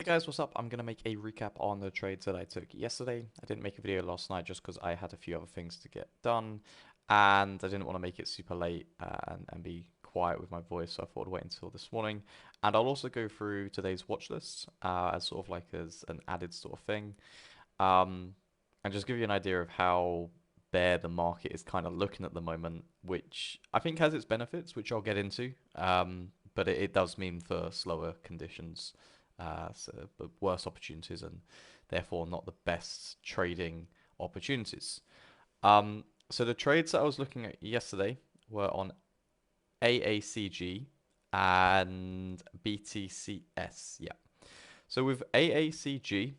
Hey guys, what's up? I'm going to make a recap on the trades that I took yesterday. I didn't make a video last night just because I had a few other things to get done and I didn't want to make it super late and be quiet with my voice, so I thought I'd wait until this morning. And I'll also go through today's watch list as sort of like as an added sort of thing, um, and just give you an idea of how bare the market is kind of looking at the moment, which I think has its benefits, which I'll get into. But it does mean for slower conditions, but worse opportunities, and therefore not the best trading opportunities. So the trades that I was looking at yesterday were on AACG and BTCS. Yeah. So with AACG,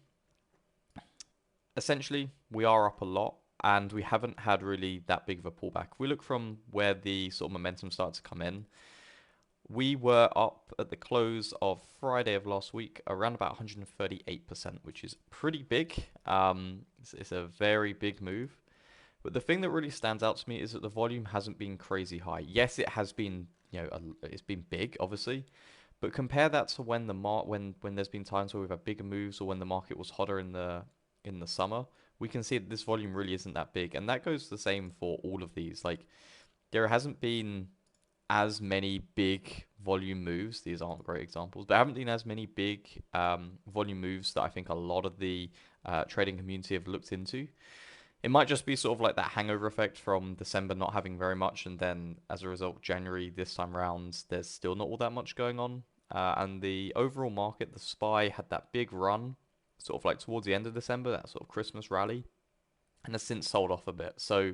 essentially we are up a lot and we haven't had really that big of a pullback. If we look from where the sort of momentum started to come in, we were up at the close of Friday of last week around about 138%, which is pretty big. It's a very big move. But the thing that really stands out to me is that the volume hasn't been crazy high. Yes, it has been, it's been big, obviously, but compare that to when when there's been times where we've had bigger moves or when the market was hotter in the summer, we can see that this volume really isn't that big, and that goes the same for all of these. Like there hasn't been as many big volume moves. These aren't great examples, but haven't been as many big volume moves that I think a lot of the trading community have looked into. It might just be sort of like that hangover effect from December not having very much, and then as a result, January this time round, there's still not all that much going on. And the overall market, the SPY had that big run, sort of like towards the end of December, that sort of Christmas rally, and has since sold off a bit. So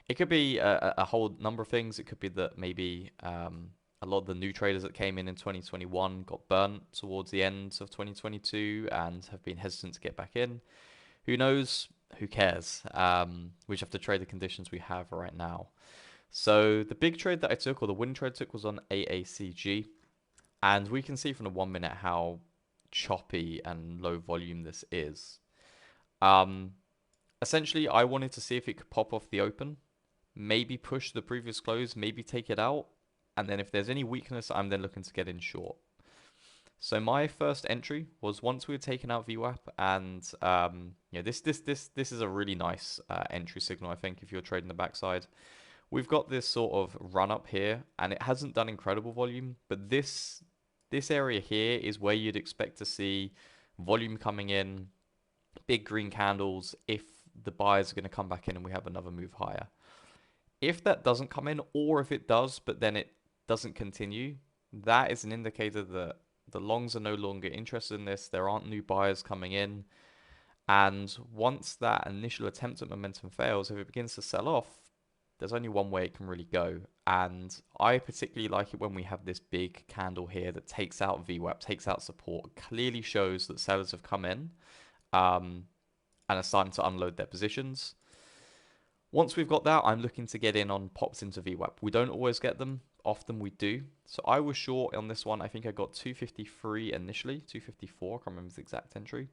it could be a whole number of things. It could be that maybe a lot of the new traders that came in 2021 got burnt towards the end of 2022 and have been hesitant to get back in. Who knows? Who cares? We just have to trade the conditions we have right now. So the big trade that I took, or the win trade I took, was on AACG, and we can see from the 1 minute how choppy and low volume this is. Um, Essentially, I wanted to see if it could pop off the open, maybe push the previous close, maybe take it out, and then if there's any weakness, I'm then looking to get in short. So my first entry was once we had taken out VWAP, and this is a really nice entry signal. I think if you're trading the backside, we've got this sort of run up here, and it hasn't done incredible volume, but this area here is where you'd expect to see volume coming in, big green candles if the buyers are going to come back in and we have another move higher. If that doesn't come in, or if it does, but then it doesn't continue, that is an indicator that the longs are no longer interested in this. There aren't new buyers coming in. And once that initial attempt at momentum fails, if it begins to sell off, there's only one way it can really go. And I particularly like it when we have this big candle here that takes out VWAP, takes out support, clearly shows that sellers have come in um, and are starting to unload their positions. Once we've got that, I'm looking to get in on pops into VWAP. We don't always get them. Often we do. So I was short on this one. I think I got 253 initially, 254. I can't remember the exact entry.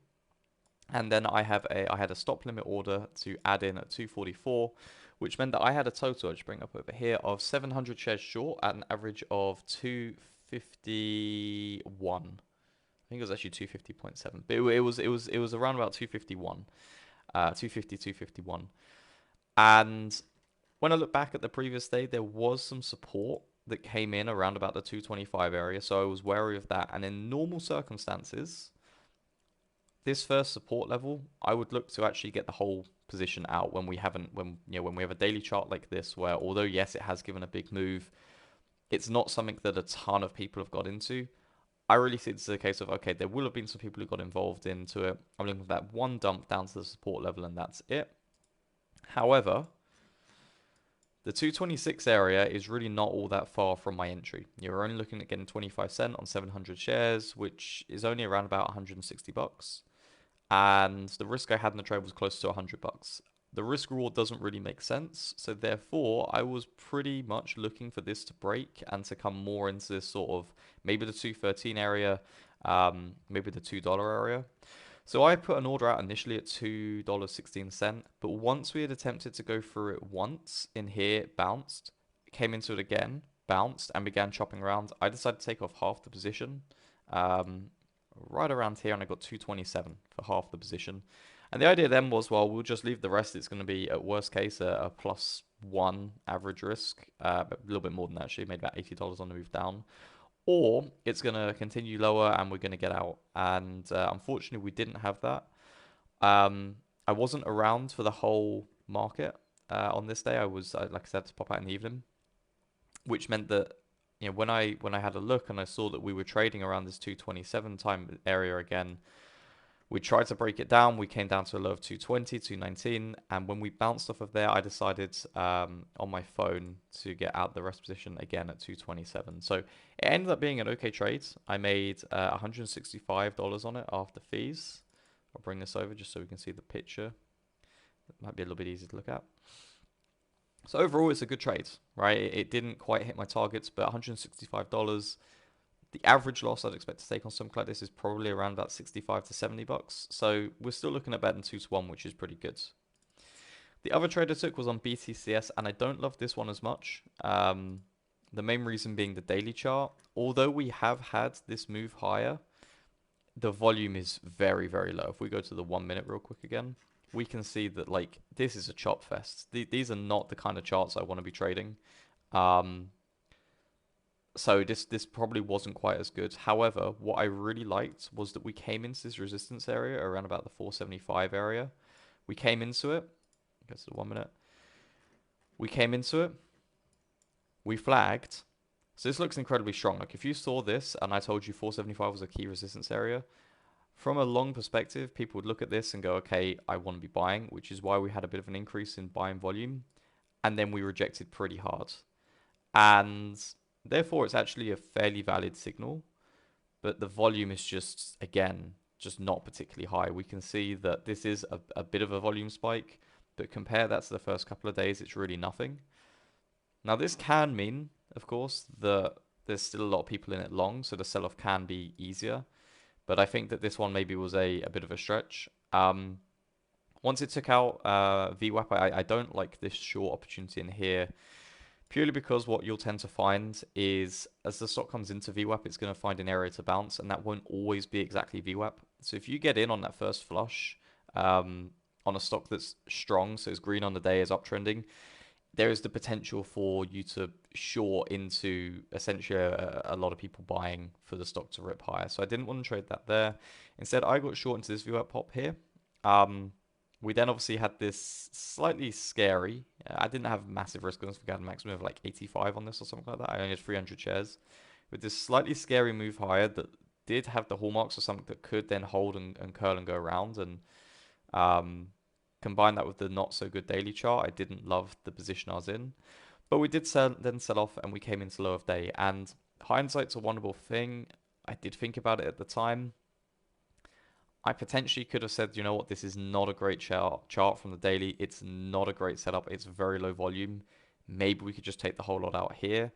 And then I had a stop limit order to add in at 244, which meant that I had a total, I'll just bring up over here, of 700 shares short at an average of 251. I think it was actually 250.7, but it was around about 251, 250, 251. And when I look back at the previous day, there was some support that came in around about the 225 area, so I was wary of that. And in normal circumstances, this first support level, I would look to actually get the whole position out when we haven't, when we have a daily chart like this, where although yes, it has given a big move, it's not something that a ton of people have got into. I really see this as a case of, okay, there will have been some people who got involved into it. I'm looking for that one dump down to the support level, and that's it. However, the 226 area is really not all that far from my entry. You're only looking at getting 25 cent on 700 shares, which is only around about 160 bucks. And the risk I had in the trade was close to 100 bucks. The risk reward doesn't really make sense, so therefore I was pretty much looking for this to break and to come more into this sort of maybe the 213 area, maybe the $2 area. So I put an order out initially at $2.16, but once we had attempted to go through it once in here, it bounced, came into it again, bounced, and began chopping around. I decided to take off half the position. Um, right around here, and I got 227 for half the position. And the idea then was, well, we'll just leave the rest. It's going to be, at worst case, a +1 average risk, a little bit more than that, actually, made about $80 on the move down. Or it's going to continue lower and we're going to get out. And unfortunately, we didn't have that. I wasn't around for the whole market on this day. I was, like I said, to pop out in the evening, which meant that when I had a look and I saw that we were trading around this 227 time area again, we tried to break it down. We came down to a low of 220, 219, and when we bounced off of there, I decided on my phone to get out the rest position again at 227. So it ended up being an okay trade. I made $165 on it after fees. I'll bring this over just so we can see the picture. It might be a little bit easy to look at. So overall, it's a good trade, right? It didn't quite hit my targets, but $165. The average loss I'd expect to take on something like this is probably around about 65 to $70. So we're still looking at betting 2 to 1, which is pretty good. The other trade I took was on BTCS, and I don't love this one as much. The main reason being the daily chart. Although we have had this move higher, the volume is very, very low. If we go to the 1 minute real quick again, we can see that like this is a chop fest. These are not the kind of charts I want to be trading. So this probably wasn't quite as good. However, what I really liked was that we came into this resistance area around about the 475 area. We came into it. Go to the 1 minute. We came into it. We flagged. So this looks incredibly strong. Like if you saw this and I told you 475 was a key resistance area, from a long perspective, people would look at this and go, okay, I want to be buying, which is why we had a bit of an increase in buying volume. And then we rejected pretty hard. And therefore, it's actually a fairly valid signal. But the volume is just, again, just not particularly high. We can see that this is a bit of a volume spike. But compare that to the first couple of days, it's really nothing. Now, this can mean, of course, that there's still a lot of people in it long. So the sell-off can be easier. But I think that this one maybe was a bit of a stretch. Once it took out VWAP, I don't like this short opportunity in here, purely because what you'll tend to find is as the stock comes into VWAP, it's going to find an area to bounce, and that won't always be exactly VWAP. So if you get in on that first flush on a stock that's strong, so it's green on the day, is uptrending, there is the potential for you to short into essentially a lot of people buying for the stock to rip higher. So I didn't want to trade that there. Instead, I got short into this VWAP pop here. We then obviously had this slightly scary. I didn't have massive risk on this. We had a maximum of like 85 on this or something like that. I only had 300 shares. With this slightly scary move higher that did have the hallmarks of something that could then hold and curl and go around. And combine that with the not so good daily chart, I didn't love the position I was in. But we did then sell off and we came into low of day. And hindsight's a wonderful thing. I did think about it at the time. I potentially could have said, you know what, this is not a great chart from the daily. It's not a great setup. It's very low volume. Maybe we could just take the whole lot out here.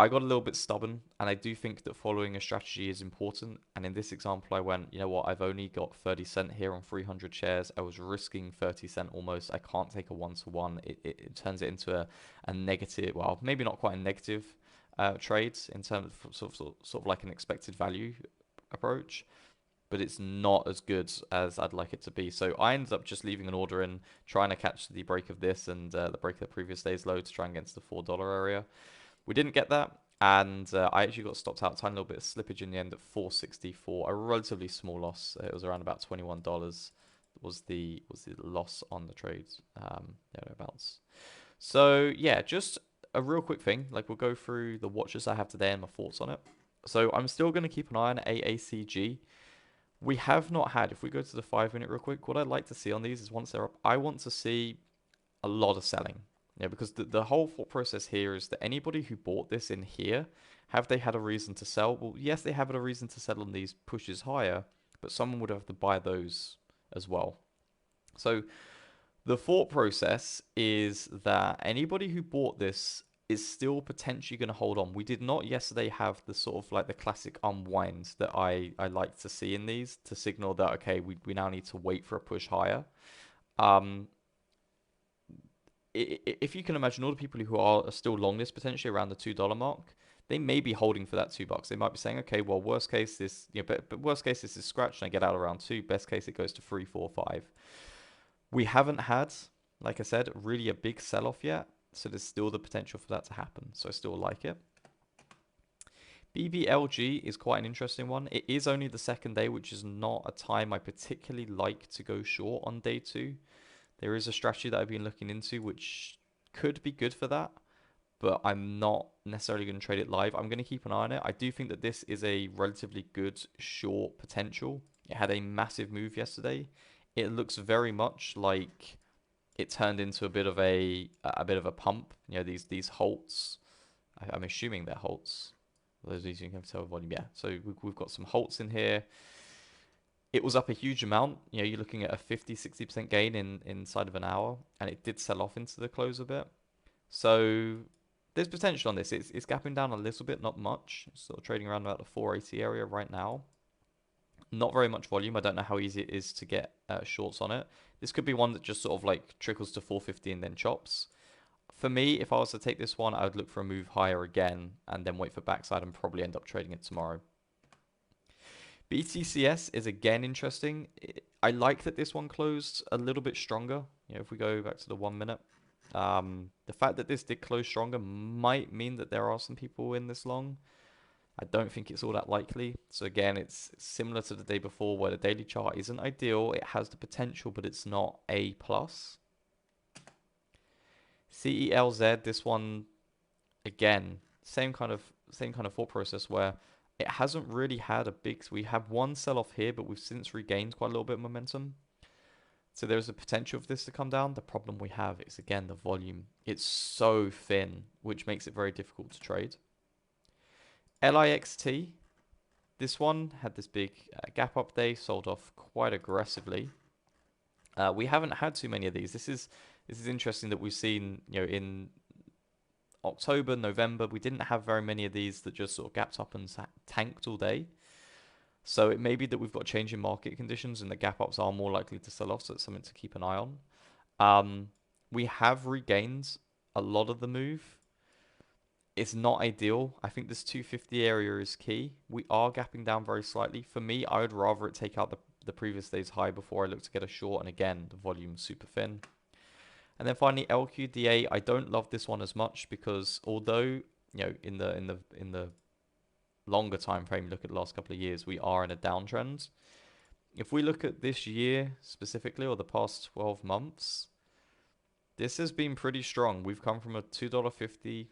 I got a little bit stubborn, and I do think that following a strategy is important. And in this example, I went, you know what, I've only got 30 cent here on 300 shares. I was risking 30 cent almost. I can't take a one-to-one. It turns it into a negative, well, maybe not quite a negative trade in terms of sort of like an expected value approach, but it's not as good as I'd like it to be. So I ended up just leaving an order in, trying to catch the break of this and the break of the previous day's low to try and get into the $4 area. We didn't get that, and I actually got stopped out, a tiny little bit of slippage in the end at 464, a relatively small loss. It was around about $21 was the loss on the trades, thereabouts. So yeah, just a real quick thing. Like we'll go through the watches I have today and my thoughts on it. So I'm still going to keep an eye on AACG. We have not had, if we go to the 5 minute real quick, what I'd like to see on these is once they're up, I want to see a lot of selling. Yeah, because the whole thought process here is that anybody who bought this in here, have they had a reason to sell? Well, yes, they have a reason to sell on these pushes higher, but someone would have to buy those as well. So the thought process is that anybody who bought this is still potentially going to hold on. We did not yesterday have the sort of like the classic unwind that I like to see in these to signal that, okay, we now need to wait for a push higher. If you can imagine all the people who are still long this potentially around the $2 mark, they may be holding for that $2. They might be saying, okay, well, worst case this, but worst case this is scratched and I get out around two. Best case it goes to 3, 4, 5. We haven't had, like I said, really a big sell-off yet, so there's still the potential for that to happen. So I still like it. BBLG is quite an interesting one. It is only the second day, which is not a time I particularly like to go short on day two. There is a strategy that I've been looking into which could be good for that, but I'm not necessarily going to trade it live. I'm going to keep an eye on it. I do think that this is a relatively good short potential. It had a massive move yesterday. It looks very much like it turned into a bit of a pump. You know, these halts. I'm assuming they're halts. Those of you can tell volume, yeah. So we've got some halts in here. It was up a huge amount. You know, you're looking at a 50, 60% gain inside of an hour, and it did sell off into the close a bit. So there's potential on this. It's gapping down a little bit, not much. It's sort of trading around about the 480 area right now. Not very much volume. I don't know how easy it is to get shorts on it. This could be one that just sort of like trickles to 450 and then chops. For me, if I was to take this one, I would look for a move higher again and then wait for backside and probably end up trading it tomorrow. BTCS is again interesting. I like that this one closed a little bit stronger. You know, if we go back to the 1 minute, the fact that this did close stronger might mean that there are some people in this long. I don't think it's all that likely. So again, it's similar to the day before where the daily chart isn't ideal. It has the potential, but it's not A plus. CELZ, this one again, same kind of thought process where it hasn't really had a big. We have one sell off here, but we've since regained quite a little bit of momentum. So there's a potential for this to come down. The problem we have is again the volume. It's so thin, which makes it very difficult to trade. LIXT, this one had this big gap up day, sold off quite aggressively. We haven't had too many of these. This is interesting that we've seen, you know, in October, November, we didn't have very many of these that just sort of gapped up and tanked all day. So it may be that we've got changing market conditions and the gap ups are more likely to sell off, so it's something to keep an eye on. We have regained a lot of the move. It's not ideal. I think this 250 area is key. We are gapping down very slightly. For me, I would rather it take out the previous day's high before I look to get a short. And again, the volume's super thin. And then finally, LQDA. I don't love this one as much because although, you know, in the longer time frame, look at the last couple of years, we are in a downtrend. If we look at this year specifically or the past 12 months, this has been pretty strong. We've come from a $2.50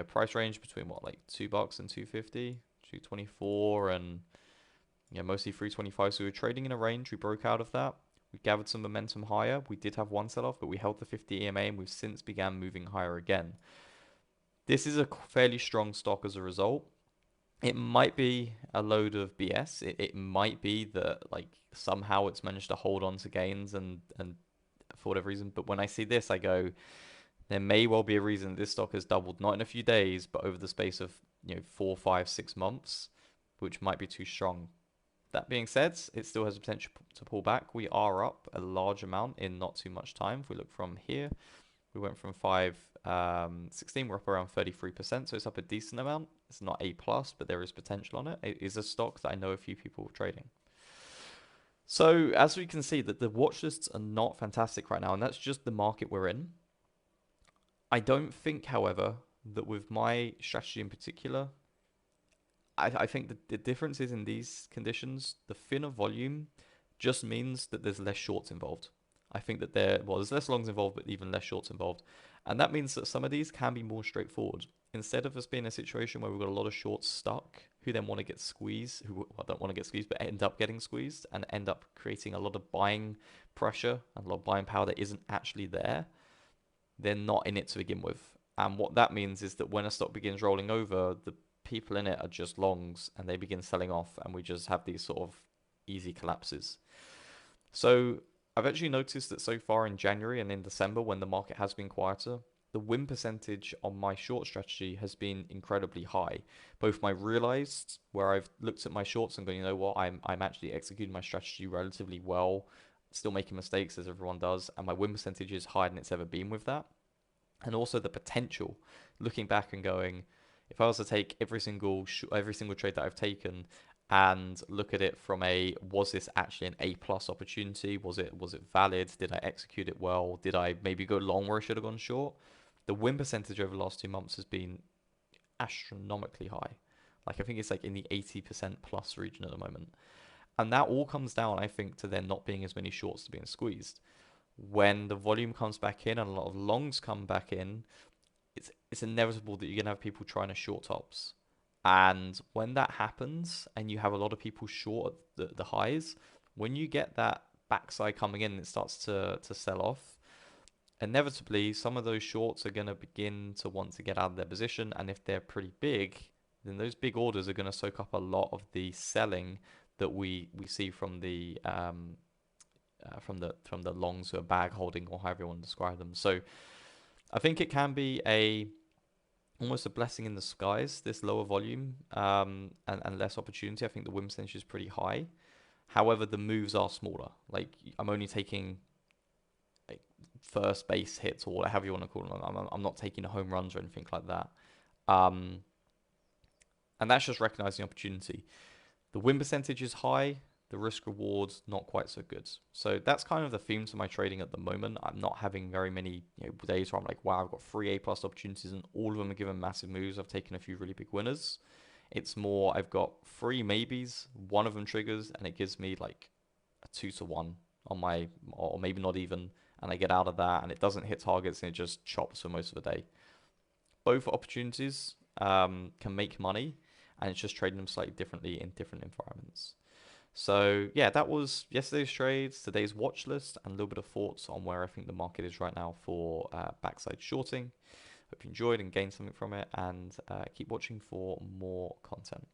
price range between what, like $2 and 250, 224, and mostly 325. So we were trading in a range. We broke out of that. We gathered some momentum higher. We did have one sell off, but we held the 50 EMA and we've since began moving higher again. This is a fairly strong stock as a result. It might be a load of BS. It might be that like somehow it's managed to hold on to gains and for whatever reason. But when I see this, I go, there may well be a reason this stock has doubled, not in a few days, but over the space of 4, 5, 6 months, which might be too strong. That being said, it still has the potential to pull back. We are up a large amount in not too much time. If we look from here, we went from 516, we're up around 33%, so it's up a decent amount. It's not A plus, but there is potential on it. It is a stock that I know a few people are trading. So as we can see, that the watch lists are not fantastic right now, and that's just the market we're in. I don't think, however, that with my strategy in particular, I think that the difference is in these conditions, the thinner volume just means that there's less shorts involved. I think that there's less longs involved, but even less shorts involved. And that means that some of these can be more straightforward. Instead of us being in a situation where we've got a lot of shorts stuck, who then want to get squeezed, who don't want to get squeezed, but end up getting squeezed and end up creating a lot of buying pressure and a lot of buying power that isn't actually there, they're not in it to begin with. And what that means is that when a stock begins rolling over, the people in it are just longs and they begin selling off, and we just have these sort of easy collapses. So I've actually noticed that so far in January and in December, when the market has been quieter, the win percentage on my short strategy has been incredibly high. Both my realized, where I've looked at my shorts and gone, you know what, I'm actually executing my strategy relatively well, still making mistakes as everyone does, and my win percentage is higher than it's ever been with that. And also the potential, looking back and going, If I was to take every single trade that I've taken and look at it from a, was this actually an A plus opportunity? Was it valid? Did I execute it well? Did I maybe go long where I should have gone short? The win percentage over the last 2 months has been astronomically high. Like I think it's like in the 80% plus region at the moment. And that all comes down, I think, to there not being as many shorts to being squeezed. When the volume comes back in and a lot of longs come back in, it's inevitable that you're gonna have people trying to short tops. And when that happens and you have a lot of people short at the highs, when you get that backside coming in and it starts to sell off, inevitably some of those shorts are going to begin to want to get out of their position. And if they're pretty big, then those big orders are going to soak up a lot of the selling that we see from the longs who are bag holding or however you want to describe them. So I think it can be a almost a blessing in disguise, this lower volume and less opportunity. I think the win percentage is pretty high. However, the moves are smaller. Like I'm only taking like first base hits or whatever you want to call them. I'm not taking home runs or anything like that. Um, and that's just recognizing opportunity. The win percentage is high. The risk reward not quite so good. So that's kind of the theme to my trading at the moment. I'm not having very many days where I'm like, wow, I've got 3 A plus opportunities and all of them are given massive moves. I've taken a few really big winners. It's more I've got 3 maybes, one of them triggers, and it gives me like a 2 to 1 on my, or maybe not even, and I get out of that and it doesn't hit targets and it just chops for most of the day. Both opportunities can make money, and it's just trading them slightly differently in different environments. So yeah, that was yesterday's trades, today's watch list, and a little bit of thoughts on where I think the market is right now for backside shorting. Hope you enjoyed and gained something from it, and keep watching for more content.